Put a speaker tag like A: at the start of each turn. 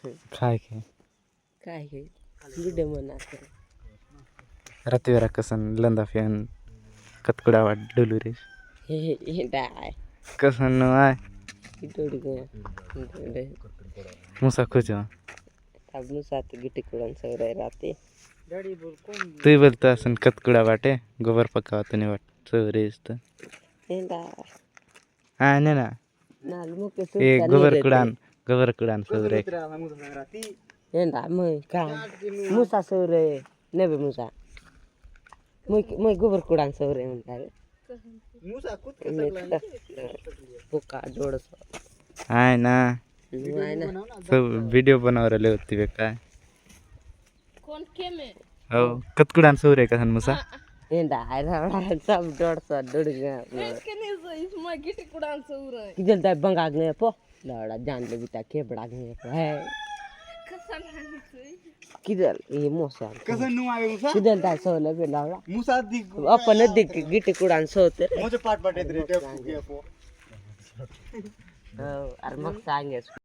A: काय काय
B: काय हे व्हिडिओ म्हणा
A: रात्रीरा कसन लंदा फेन कतकुडा वाट डोलुरे
B: हे डाय
A: कसन आय
B: इटोडी
A: मुसा खोज
B: अब साथ गिट्टी कुड़न सवरे राते
A: तू बोलतो असन कतकुडा वाटे गोबर पकावा तुने वाट सवरेस तर
B: हे डाय
A: हा ने ना
B: नाल मुके
A: ए गोबर कुडान सवरे
B: हे डाय मैं का मुसा सवरे नेबे मुसा मैं गोबर कुड़ान सवरे म्हणता रे मुसा कुत बुका जोड़स
A: हाय ना
B: आहे ना
A: सब वीडियो बनव रहे होती बे काय
C: कौन के में
A: हो कतकुडान सवरे कसन मुसा
B: हे डाय रावड़ा सब जोड़स डुड़ गया
C: के नहीं सो इसमें गिट्टी कुड़ान से उड़ है
B: कि जल्दी बंगा गए पो लाड़ा जान ले बिता के बड़ा गए है
C: कसन है से
B: किधर ये मोसा
D: कसन नु आवे मुसा
B: किधर दा सोले पे लाड़ा
D: मुसा दिग
B: अपन दिख गिट्टी कुड़ान सोते
D: मुझे पाट पाट रे टेप के पो
B: अरे मग सांगे